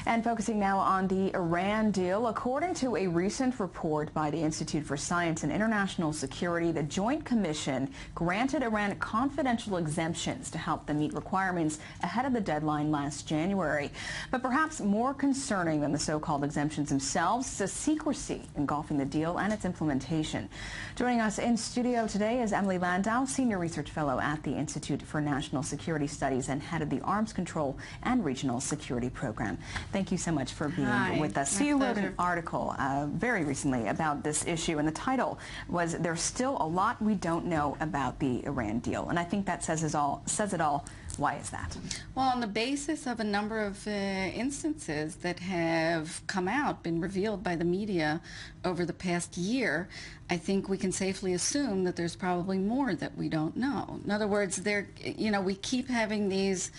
And focusing now on the Iran deal, according to a recent report by the Institute for Science and International Security, the Joint Commission granted Iran confidential exemptions to help them meet requirements ahead of the deadline last January. But perhaps more concerning than the so-called exemptions themselves is the secrecy engulfing the deal and its implementation. Joining us in studio today is Emily Landau, Senior Research Fellow at the Institute for National Security Studies and head of the Arms Control and Regional Security Program. Thank you so much for being with us. So you wrote an article very recently about this issue, and the title was "There's Still a Lot We Don't Know About the Iran Deal," and I think that says it all. Why is that? Well, on the basis of a number of instances that have come out, been revealed by the media over the past year, I think we can safely assume that there's probably more that we don't know. In other words, we keep having these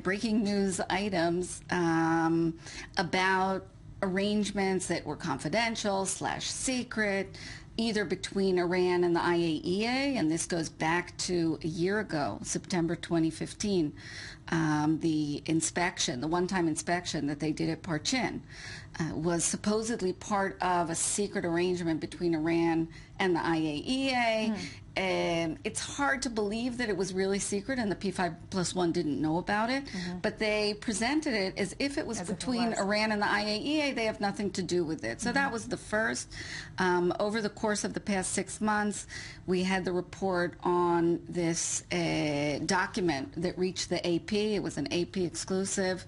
breaking news items about arrangements that were confidential / secret, either between Iran and the IAEA, and this goes back to a year ago, September 2015, the inspection, the one-time inspection that they did at Parchin, was supposedly part of a secret arrangement between Iran and the IAEA. It's hard to believe that it was really secret and the P5+1 didn't know about it, but they presented it as if it was between Iran and the IAEA. They have nothing to do with it. So that was the first. Over the course of the past 6 months, we had the report on this document that reached the AP. It was an AP exclusive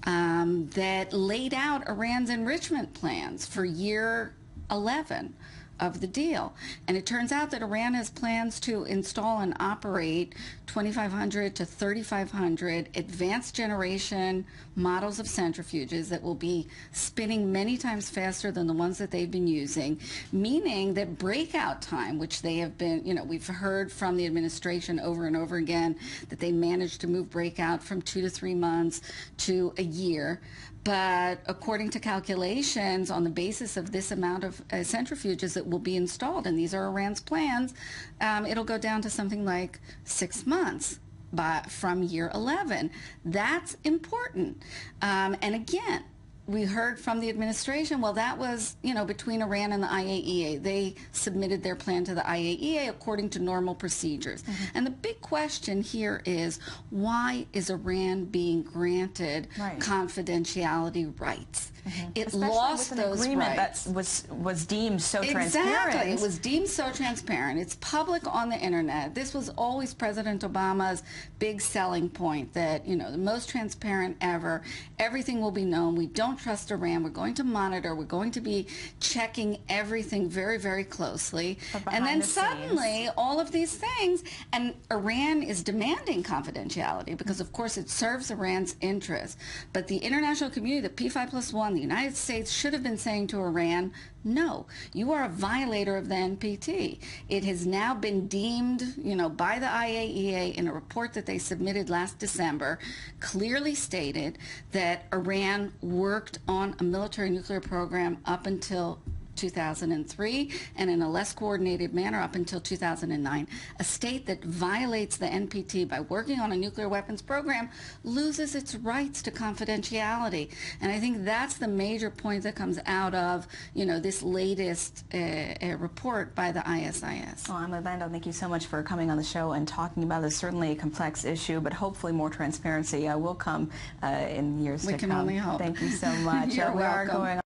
that laid out Iran's enrichment plans for year 11 of the deal. And it turns out that Iran has plans to install and operate 2,500 to 3,500 advanced generation models of centrifuges that will be spinning many times faster than the ones that they've been using, meaning that breakout time, which they have been, we've heard from the administration over and over again that they managed to move breakout from 2 to 3 months to a year. But according to calculations, on the basis of this amount of centrifuges that will be installed, and these are Iran's plans, it'll go down to something like 6 months from year 11. That's important. And again, we heard from the administration, well, that was, between Iran and the IAEA. They submitted their plan to the IAEA according to normal procedures. And the big question here is, why is Iran being granted confidentiality rights? It Especially lost with an those agreement rights. that was deemed so transparent. Exactly. It was deemed so transparent. It's public on the internet. This was always President Obama's big selling point, that, the most transparent ever. Everything will be known. We don't trust Iran. We're going to monitor. We're going to be checking everything very, very closely. And then suddenly, all of these things, and Iran is demanding confidentiality because, of course, it serves Iran's interests. But the international community, the P5+1, the United States, should have been saying to Iran, no, you are a violator of the NPT. It has now been deemed, by the IAEA in a report that they submitted last December, clearly stated that Iran worked on a military nuclear program up until 2003 and in a less coordinated manner up until 2009. A state that violates the NPT by working on a nuclear weapons program loses its rights to confidentiality. And I think that's the major point that comes out of, this latest report by the ISIS. Well, Emily Landau, thank you so much for coming on the show and talking about this. Certainly a complex issue, but hopefully more transparency will come in years to come. We can only hope. Thank you so much. You're welcome.